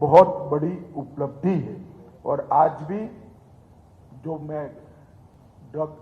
बहुत बड़ी उपलब्धि है। और आज भी जो मैं ड्रग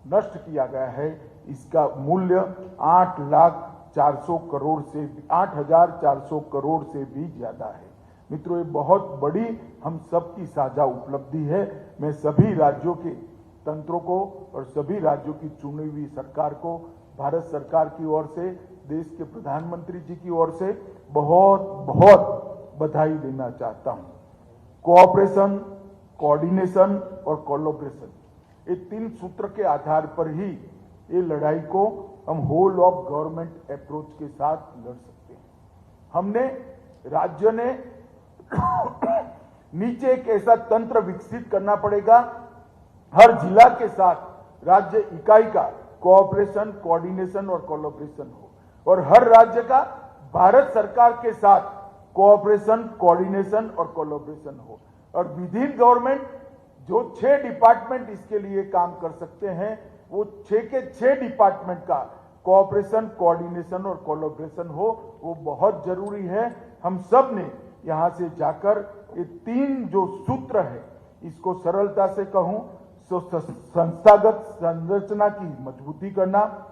नष्ट किया गया है इसका मूल्य 8,400 करोड़ से 8,400 करोड़ से भी ज्यादा है। मित्रों, ये बहुत बड़ी हम सबकी साझा उपलब्धि है। मैं सभी राज्यों के तंत्रों को और सभी राज्यों की चुनी हुई सरकार को, भारत सरकार की ओर से, देश के प्रधानमंत्री जी की ओर से बहुत बहुत बधाई देना चाहता हूं। कोऑपरेशन, कोऑर्डिनेशन और कोलैबोरेशन, ये 3 सूत्र के आधार पर ही ये लड़ाई को हम होल ऑफ गवर्नमेंट अप्रोच के साथ लड़ सकते हैं। हमने, राज्य ने नीचे एक ऐसा तंत्र विकसित करना पड़ेगा, हर जिला के साथ राज्य इकाई का कोऑपरेशन, कोऑर्डिनेशन और कोलैबोरेशन हो, और हर राज्य का भारत सरकार के साथ कोऑपरेशन, कोऑर्डिनेशन और कोलैबोरेशन हो। और विद इन गवर्नमेंट जो 6 डिपार्टमेंट इसके लिए काम कर सकते हैं, वो 6 के 6 डिपार्टमेंट का कोऑपरेशन, कोऑर्डिनेशन और कोलैबोरेशन हो, वो बहुत जरूरी है। हम सब ने यहां से जाकर ये 3 जो सूत्र है, इसको सरलता से कहूं तो संस्थागत संरचना की मजबूती करना,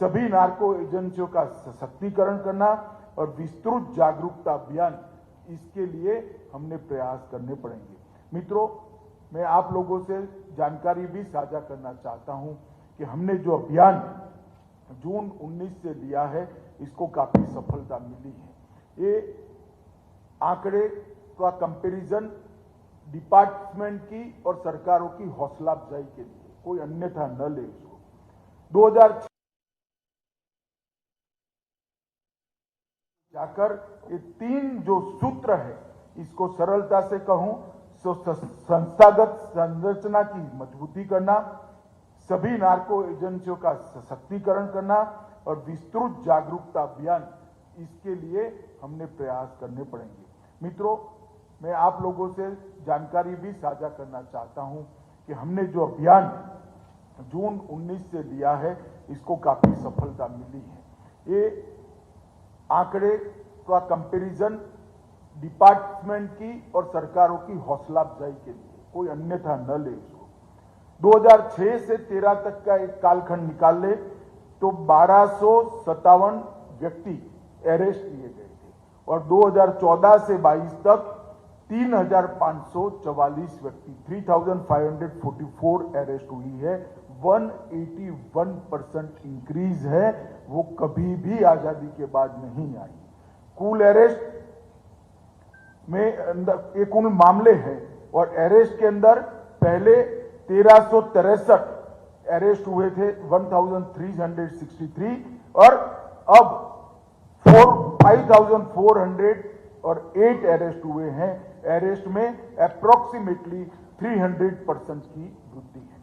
सभी नार्को एजेंसियों का सशक्तिकरण करना और विस्तृत जागरूकता अभियान, इसके लिए हमने प्रयास करने पड़ेंगे। मित्रों, मैं आप लोगों से जानकारी भी साझा करना चाहता हूं कि हमने जो अभियान जून 19 से लिया है, इसको काफी सफलता मिली है। ये आंकड़े का कंपैरिजन डिपार्टमेंट की और सरकारों की हौसला अफजाई के लिए, कोई अन्यथा न ले इसको। 2006 जाकर ये 3 जो सूत्र है, इसको सरलता से कहूं तो संस्थागत संरचना की मजबूती करना, सभी नार्को एजेंसियों का सशक्तिकरण करना और विस्तृत जागरूकता अभियान, इसके लिए हमने प्रयास करने पड़ेंगे। मित्रों, मैं आप लोगों से जानकारी भी साझा करना चाहता हूं कि हमने जो अभियान जून 19 से लिया है, इसको काफी सफलता मिली है। ये आंकड़े का कंपैरिजन डिपार्टमेंट की और सरकारों की हौसला अफजाई के लिए, कोई अन्यथा न ले इसको। 2006 से 13 तक का एक कालखंड निकाल ले तो 1257 व्यक्ति अरेस्ट किए गए थे, और 2014 से 22 तक 3,544 व्यक्ति 3,544 अरेस्ट हुई है। 181% इंक्रीज है, वो कभी भी आजादी के बाद नहीं आई। कुल अरेस्ट में अंदर ये कुल मामले हैं, और अरेस्ट के अंदर पहले 1363 अरेस्ट हुए थे, 1363, और अब 5,408 अरेस्ट हुए हैं। अरेस्ट में अप्रोक्सीमेटली 300% की वृद्धि है।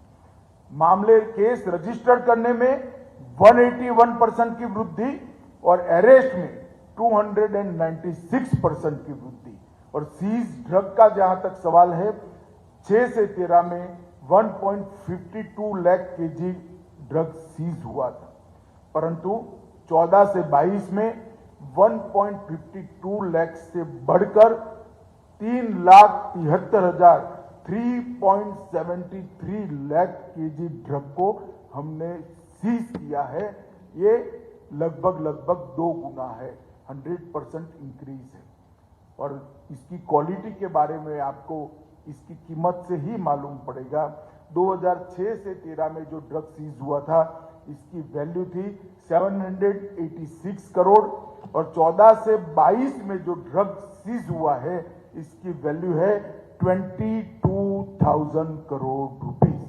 मामले केस रजिस्टर करने में 181% की वृद्धि और अरेस्ट में 296% की वृद्धि। और सीज ड्रग का जहां तक सवाल है, 6 से 13 में 1.52 लाख केजी ड्रग सीज हुआ था, परंतु 14 से 22 में 1.52 लाख से बढ़कर 3,73,373 लाख केजी ड्रग को हमने सीज किया है। ये लगभग 2 गुना है, 100% इंक्रीज है। और इसकी क्वालिटी के बारे में आपको इसकी कीमत से ही मालूम पड़ेगा। 2006 से 13 में जो ड्रग सीज हुआ था, इसकी वैल्यू थी 786 करोड़, और 14 से 22 में जो ड्रग सीज हुआ है, इसकी वैल्यू है 22,000 करोड़ रुपीस।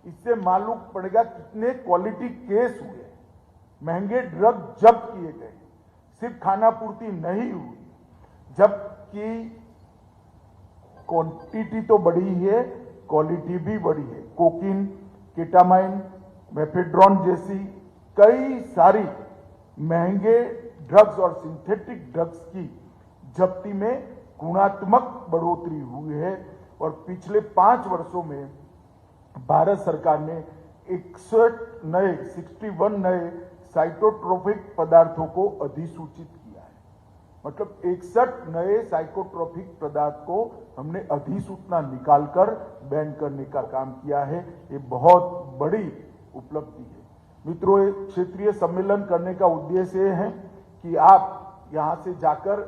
इससे मालूम पड़ेगा कितने क्वालिटी केस हुए, महंगे ड्रग जब्त किए गए, सिर्फ खाना पूर्ति नहीं हुई, जबकि क्वांटिटी तो बढ़ी है, क्वालिटी भी बढ़ी है। कोकीन, केटामाइन, मेफेड्रॉन जैसी कई सारी महंगे ड्रग्स और सिंथेटिक ड्रग्स की जब्ती में गुणात्मक बढ़ोतरी हुई है। और पिछले 5 वर्षों में भारत सरकार ने 61 नए साइटोट्रोपिक पदार्थों को अधिसूचित किया है। मतलब 61 नए साइकोट्रोपिक पदार्थ को हमने अधिसूचना निकालकर बैन करने का काम किया है। ये बहुत बड़ी उपलब्धि है। मित्रों, एक क्षेत्रीय सम्मेलन करने का उद्देश्य ये है कि आप यहां से जाकर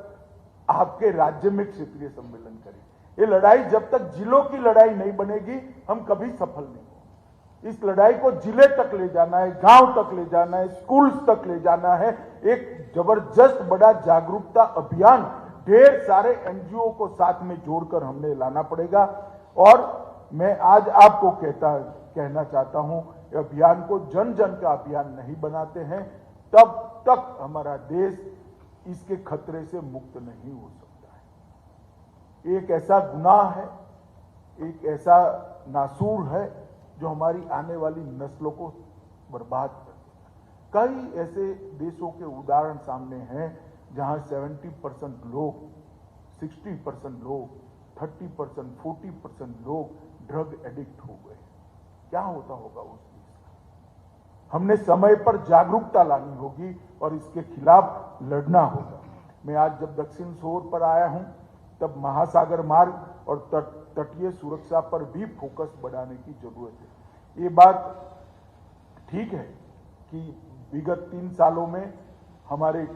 आपके राज्य में क्षेत्रीय सम्मेलन करें। ये लड़ाई जब तक जिलों की लड़ाई नहीं बनेगी, हम कभी सफल नहीं होंगे। इस लड़ाई को जिले तक ले जाना है, गांव तक ले जाना है, स्कूल्स तक ले जाना है। एक जबरदस्त बड़ा जागरूकता अभियान ढेर सारे एनजीओ को साथ में जोड़कर हमने लाना पड़ेगा। और मैं आज आपको कहना चाहता हूं, अभियान को जन जन का अभियान नहीं बनाते हैं तब तक हमारा देश इसके खतरे से मुक्त नहीं हो सकता है। एक ऐसा गुनाह है, एक ऐसा नासूर है जो हमारी आने वाली नस्लों को बर्बाद कर देगा। कई ऐसे देशों के उदाहरण सामने हैं जहां 70% लोग, 60% लोग, 30%, 40% लोग ड्रग एडिक्ट हो गए। क्या होता होगा उस देश का? हमने समय पर जागरूकता लानी होगी और इसके खिलाफ लड़ना होगा। मैं आज जब दक्षिण छोर पर आया हूं तब महासागर मार्ग और तटीय सुरक्षा पर भी फोकस बढ़ाने की जरूरत है। ये बात ठीक है कि विगत 3 सालों में हमारे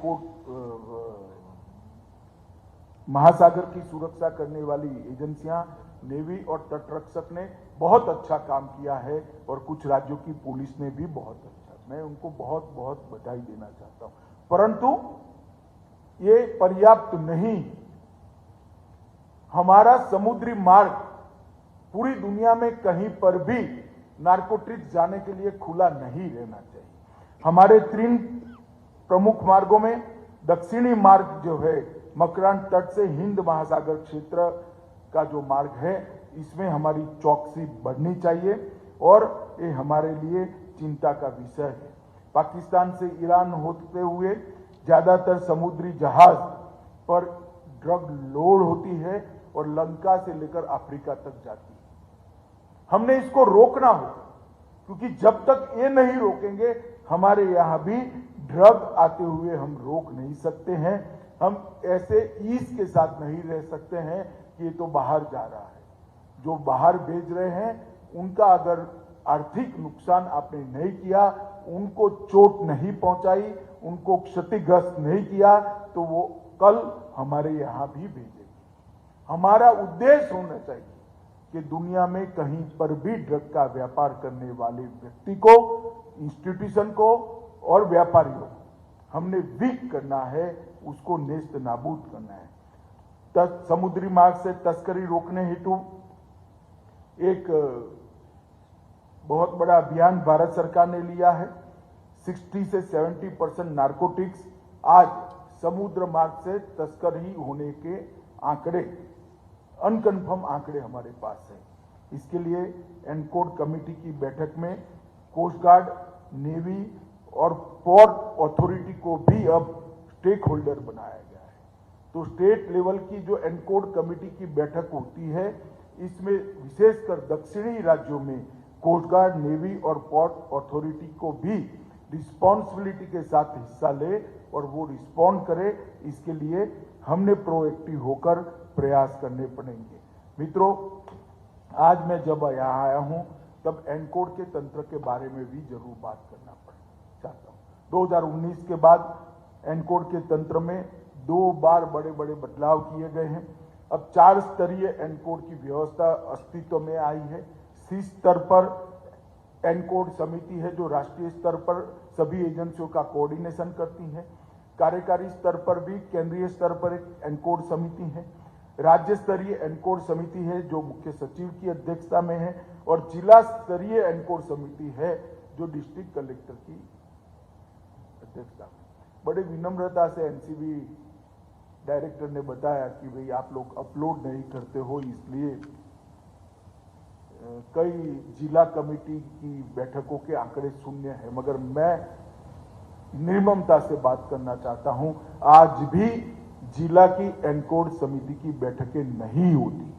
महासागर की सुरक्षा करने वाली एजेंसियां, नेवी और तटरक्षक ने बहुत अच्छा काम किया है और कुछ राज्यों की पुलिस ने भी बहुत अच्छा। मैं उनको बहुत बहुत बधाई देना चाहता हूं, परंतु ये पर्याप्त नहीं। हमारा समुद्री मार्ग पूरी दुनिया में कहीं पर भी नार्कोटिक्स जाने के लिए खुला नहीं रहना चाहिए। हमारे 3 प्रमुख मार्गों में दक्षिणी मार्ग जो है, मकरान तट से हिंद महासागर क्षेत्र का जो मार्ग है, इसमें हमारी चौकसी बढ़नी चाहिए और ये हमारे लिए चिंता का विषय है। पाकिस्तान से ईरान होते हुए ज्यादातर समुद्री जहाज पर ड्रग लोड होती है और लंका से लेकर अफ्रीका तक जाती है। हमने इसको रोकना होगा, क्योंकि जब तक ये नहीं रोकेंगे हमारे यहां भी ड्रग आते हुए हम रोक नहीं सकते हैं। हम ऐसे ईज के साथ नहीं रह सकते हैं कि ये तो बाहर जा रहा है। जो बाहर भेज रहे हैं उनका अगर आर्थिक नुकसान आपने नहीं किया, उनको चोट नहीं पहुंचाई, उनको क्षतिग्रस्त नहीं किया, तो वो कल हमारे यहां भी भेजेंगे। हमारा उद्देश्य होना चाहिए कि दुनिया में कहीं पर भी ड्रग का व्यापार करने वाले व्यक्ति को, इंस्टीट्यूशन को और व्यापारियों को हमने वीक करना है, उसको नेस्त नाबूद करना है। समुद्री मार्ग से तस्करी रोकने हेतु एक बहुत बड़ा अभियान भारत सरकार ने लिया है। 60 से 70% नार्कोटिक्स आज समुद्र मार्ग से तस्करी होने के आंकड़े, अनकन्फर्म आंकड़े हमारे पास है। इसके लिए एनकोड कमेटी की बैठक में कोस्ट गार्ड, नेवी और पोर्ट अथॉरिटी को भी अब स्टेक होल्डर बनाया गया है। तो स्टेट लेवल की जो एनकोड कमेटी की बैठक होती है, इसमें विशेषकर दक्षिणी राज्यों में कोस्ट गार्ड, नेवी और पोर्ट अथॉरिटी को भी रिस्पॉन्सिबिलिटी के साथ हिस्सा ले और वो रिस्पॉन्ड करे। इसके लिए हमने प्रोएक्टिव होकर प्रयास करने पड़ेंगे। मित्रों, आज मैं जब यहाँ आया हूँ तब एनकोड के तंत्र के बारे में भी जरूर बात करना चाहता हूँ। 2019 के बाद एनकोड के तंत्र में 2 बार बड़े बड़े बदलाव किए गए हैं। अब 4 स्तरीय एनकोड की व्यवस्था अस्तित्व में आई है। सी स्तर पर एनकोड समिति है जो राष्ट्रीय स्तर पर सभी एजेंसियों का कोऑर्डिनेशन करती है। कार्यकारी स्तर पर भी केंद्रीय स्तर पर एक एनकोड समिति है। राज्य स्तरीय एनकोड समिति है जो मुख्य सचिव की अध्यक्षता में है और जिला स्तरीय एनकोड समिति है जो डिस्ट्रिक्ट कलेक्टर की अध्यक्षता में। बड़े विनम्रता से एनसीबी डायरेक्टर ने बताया कि भाई आप लोग अपलोड नहीं करते हो, इसलिए कई जिला कमेटी की बैठकों के आंकड़े शून्य है। मगर मैं निर्ममता से बात करना चाहता हूं, आज भी जिला की एनकोड समिति की बैठकें नहीं होती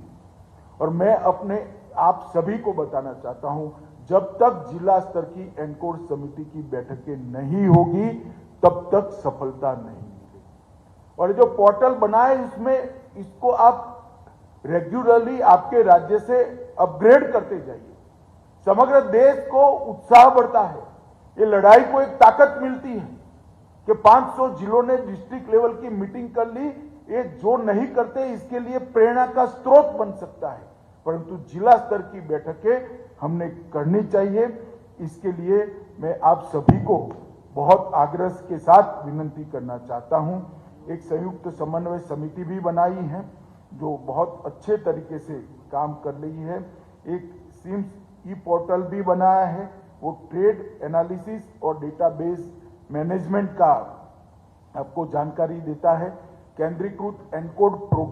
और मैं अपने आप सभी को बताना चाहता हूं, जब तक जिला स्तर की एनकोड समिति की बैठकें नहीं होगी तब तक सफलता नहीं मिलेगी। और जो पोर्टल बनाए इसमें इसको आप रेगुलरली आपके राज्य से अपग्रेड करते जाइए। समग्र देश को उत्साह बढ़ता है, ये लड़ाई को एक ताकत मिलती है कि 500 जिलों ने डिस्ट्रिक्ट लेवल की मीटिंग कर ली। ये जो नहीं करते इसके लिए प्रेरणा का स्रोत बन सकता है, परंतु जिला स्तर की बैठकें हमने करनी चाहिए। इसके लिए मैं आप सभी को बहुत आग्रह के साथ विनती करना चाहता हूं। एक संयुक्त समन्वय समिति भी बनाई है जो बहुत अच्छे तरीके से काम कर रही है। एक सिम्स ई पोर्टल भी बनाया है, वो ट्रेड एनालिसिस और डेटाबेस मैनेजमेंट का आपको जानकारी देता है। केंद्रीकृत एनकोड प्रोग्राम